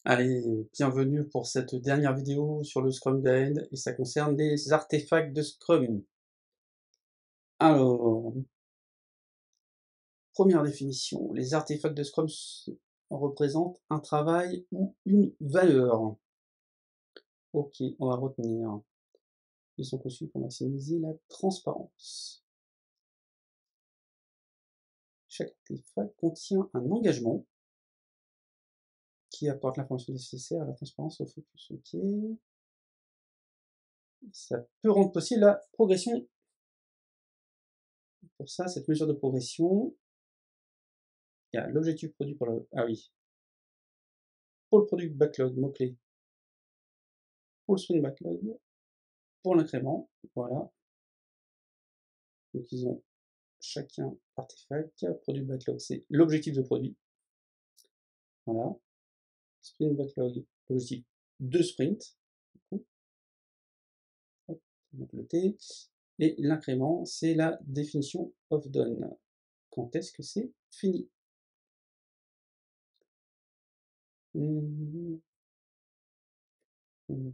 Allez, bienvenue pour cette dernière vidéo sur le Scrum Guide et ça concerne les artefacts de Scrum. Alors, première définition, les artefacts de Scrum représentent un travail ou une valeur. Ok, on va retenir. Ils sont conçus pour maximiser la transparence. Chaque artefact contient un engagement qui apporte l'information nécessaire à la transparence au focus. Ok. Ça peut rendre possible la progression. Pour ça, cette mesure de progression, il y a l'objectif produit pour le... Ah oui. Pour le product backlog, mot-clé. Pour le sprint backlog, pour l'incrément, voilà. Donc ils ont chacun artefact. Product backlog, c'est l'objectif de produit. Voilà. Sprint backlog, l'objectif de sprint. Hop, donc le T. Et l'incrément, c'est la définition of done. Quand est-ce que c'est fini?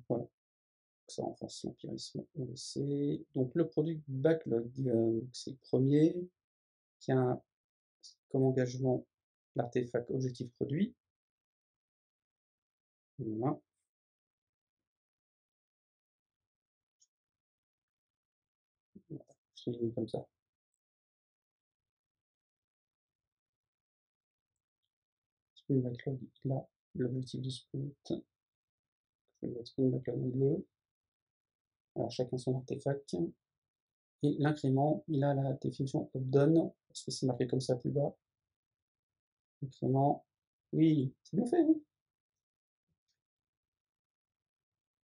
Voilà. Ça renforce l'empirisme, on le sait. Donc le product backlog, c'est le premier qui a comme engagement l'artefact objectif produit. Voilà. Je l'ai mis comme ça. Sprint backlog, là, l'objectif du sprint. Sprint backlog bleu. Alors chacun son artefact. Et l'incrément, il a la définition of done, parce que c'est marqué comme ça plus bas. Incrément, oui, c'est bien fait, oui.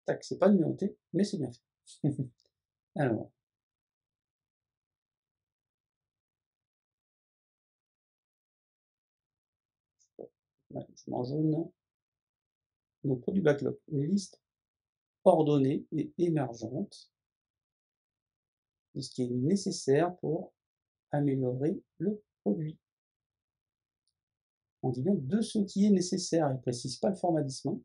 Tac, c'est pas numéroté, mais c'est bien fait. Alors, ouais, je mets en jaune. Donc, produit backlog, une liste ordonnée et émergente de ce qui est nécessaire pour améliorer le produit. On dit bien de ce qui est nécessaire, il ne précise pas le format distinct.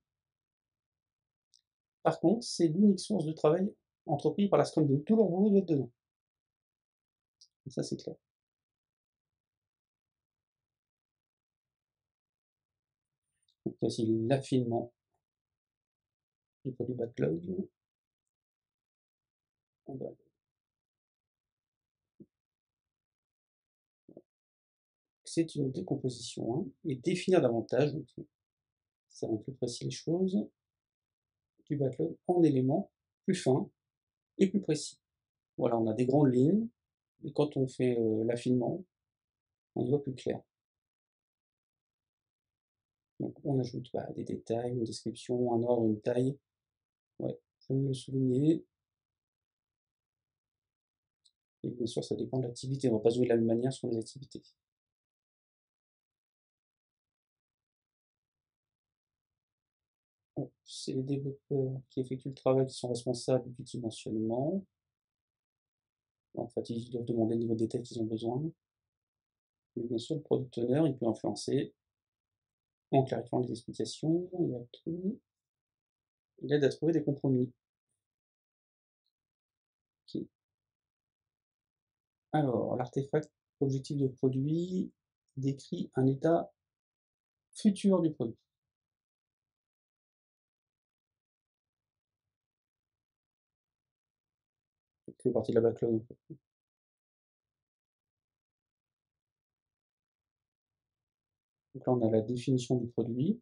Par contre, c'est l'unique source de travail entrepris par la Scrum Team. Tout leur boulot doit être dedans. Et ça, c'est clair. Donc, il y a aussi l'affinement du produit backlog. C'est une décomposition, hein, et définir davantage, donc ça rend plus précis les choses, du backlog en éléments plus fins et plus précis. Voilà, on a des grandes lignes, et quand on fait l'affinement, on y voit plus clair. Donc on ajoute des détails, une description, un ordre, une taille. Ouais, faut le souligner. Et bien sûr, ça dépend de l'activité. On ne va pas jouer de la même manière sur les activités. Bon, c'est les développeurs qui effectuent le travail qui sont responsables du dimensionnement. En fait, ils doivent demander le niveau de détail qu'ils ont besoin. Mais bien sûr, le product owner, il peut influencer en clarifiant les explications, il aide à trouver des compromis. Okay. Alors, l'artefact objectif de produit décrit un état futur du produit. Ça fait partie de la backlog. Donc là, on a la définition du produit.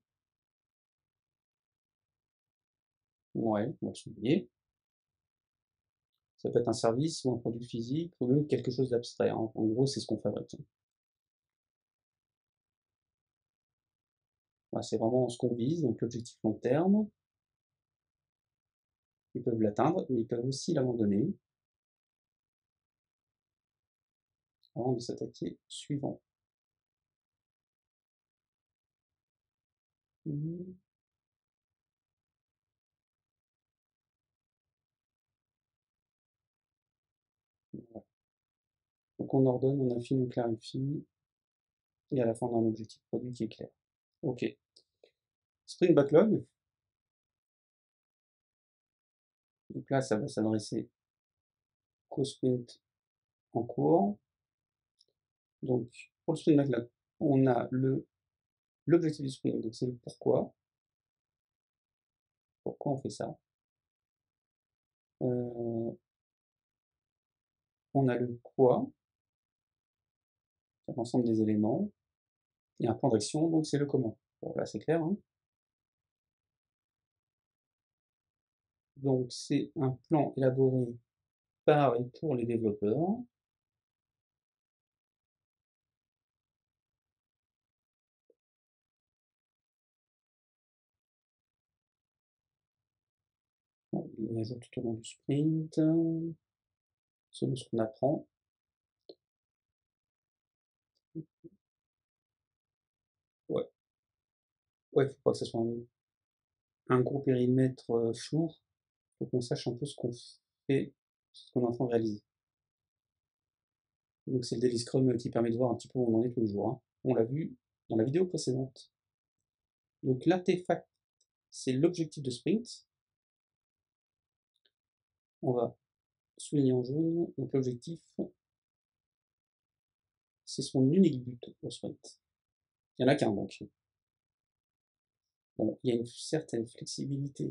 Ouais, on va le souligner. Ça peut être un service ou un produit physique ou même quelque chose d'abstrait. Hein. En gros, c'est ce qu'on fabrique. Voilà, c'est vraiment ce qu'on vise, donc l'objectif long terme. Ils peuvent l'atteindre, mais ils peuvent aussi l'abandonner avant de s'attaquer au suivant. Mmh. Voilà. Donc on ordonne, on affine, on clarifie, et à la fin on a un objectif produit qui est clair. Ok. Sprint Backlog. Donc là, ça va s'adresser qu'au sprint en cours. Donc, pour le sprint backlog, on a l'objectif du sprint, donc c'est le pourquoi. Pourquoi on fait ça? On a le quoi, l'ensemble des éléments, et un plan d'action, donc c'est le comment. Bon, là, c'est clair, hein. Donc, c'est un plan élaboré par et pour les développeurs. On ajoute tout au long du sprint, selon ce qu'on apprend. Ouais, ouais, faut pas que ce soit un gros périmètre flou. Faut qu'on sache un peu ce qu'on fait, ce qu'on est en train de réaliser. Donc c'est le Daily Scrum qui permet de voir un petit peu où on en est tous les jours, hein. On l'a vu dans la vidéo précédente. Donc l'artefact, c'est l'objectif de sprint. On va souligner en jaune. Donc l'objectif, c'est son unique but au sprint. Il y en a qu'un donc. Bon, il y a une certaine flexibilité.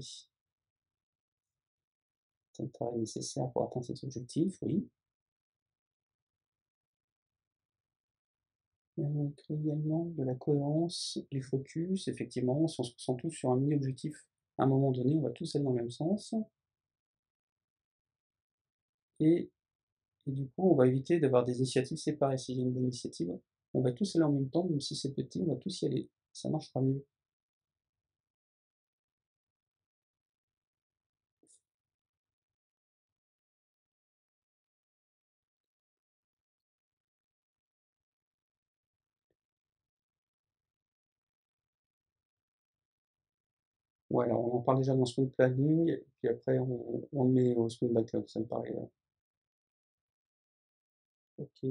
C'est un travail nécessaire pour atteindre cet objectif, oui. On crée également de la cohérence, du focus, effectivement, si on se concentre tous sur un mini-objectif, à un moment donné, on va tous aller dans le même sens. Et, et du coup, on va éviter d'avoir des initiatives séparées. S'il y a une bonne initiative, on va tous aller en même temps, même si c'est petit, on va tous y aller. Ça marchera mieux. Ouais, alors on en parle déjà dans le sprint planning, puis après on le met au sprint backlog, ça me paraît. Ok.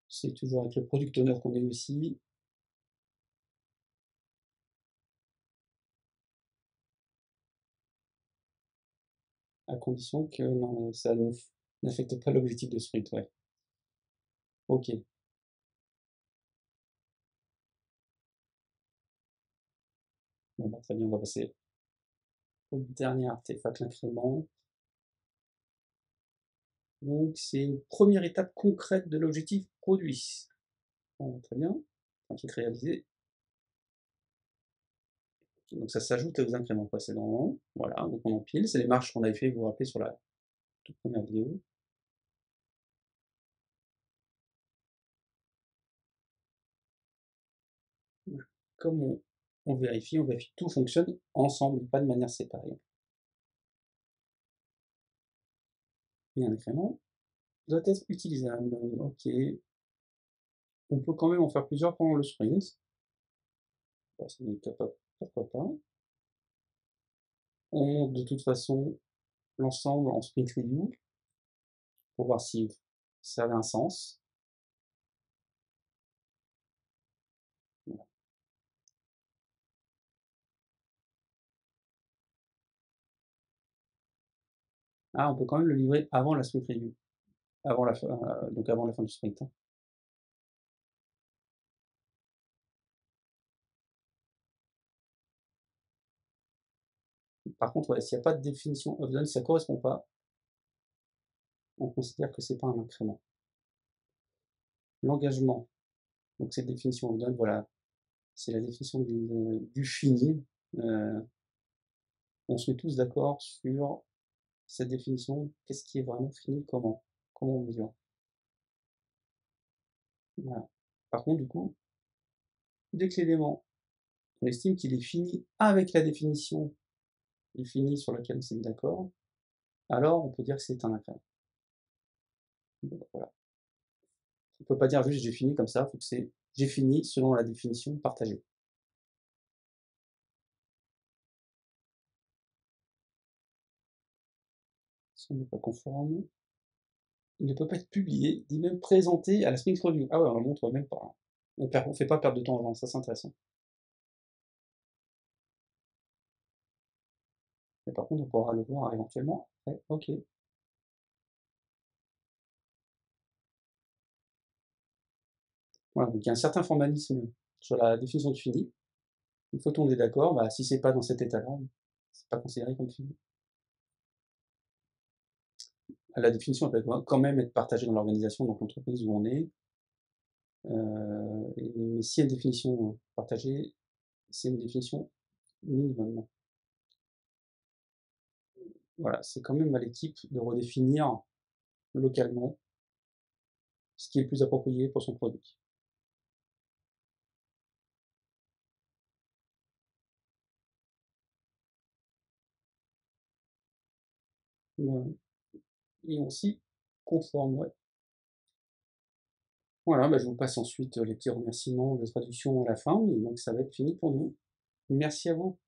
C'est toujours avec le product owner qu'on négocie, à condition que non, ça n'affecte pas l'objectif de sprint, ouais. Ok. Bon, bah, très bien, on va passer au dernier artefact, l'incrément. Donc, c'est une première étape concrète de l'objectif produit. Bon, très bien. Un truc réalisé. Donc, ça s'ajoute aux incréments précédents. Voilà, donc on empile. C'est les marches qu'on avait fait, vous vous rappelez, sur la toute première vidéo. Comme on vérifie que tout fonctionne ensemble, pas de manière séparée. Et un incrément doit être utilisable. Ok. On peut quand même en faire plusieurs pendant le sprint. Bah, c'est capable, pourquoi pas. On monte de toute façon l'ensemble en sprint review pour voir si ça avait un sens. Ah, on peut quand même le livrer avant la sprint review, avant la fin, donc avant la fin du sprint, hein. Par contre, ouais, s'il n'y a pas de définition of done, si ça ne correspond pas, on considère que c'est pas un incrément. L'engagement, donc cette définition of done, voilà, c'est la définition du fini. On se met tous d'accord sur cette définition, qu'est-ce qui est vraiment fini, comment on mesure. Voilà. Par contre, du coup, dès que l'élément, on estime qu'il est fini avec la définition du fini sur laquelle on s'est mis d'accord, alors on peut dire que c'est un incrément. Donc, voilà. On ne peut pas dire juste j'ai fini comme ça, il faut que c'est j'ai fini selon la définition partagée. Si on n'est pas conforme, Il ne peut pas être publié, ni même présenté à la Sphinx Review. Ah ouais, on le montre même pas, hein. On fait pas perdre de temps aux gens, ça c'est intéressant. Mais par contre, on pourra le voir éventuellement après. OK. Voilà, donc il y a un certain formalisme sur la définition de fini. Une fois tout le monde est d'accord, bah, si c'est pas dans cet état-là, c'est pas considéré comme fini. La définition, elle peut quand même être partagée dans l'organisation, donc l'entreprise où on est. Et s'il y a une définition partagée, c'est une définition minimum. Voilà, c'est quand même à l'équipe de redéfinir localement ce qui est le plus approprié pour son produit. Voilà. Et on s'y conforme, ouais. Voilà, bah, je vous passe ensuite les petits remerciements de traduction à la fin, et donc ça va être fini pour nous. Merci à vous.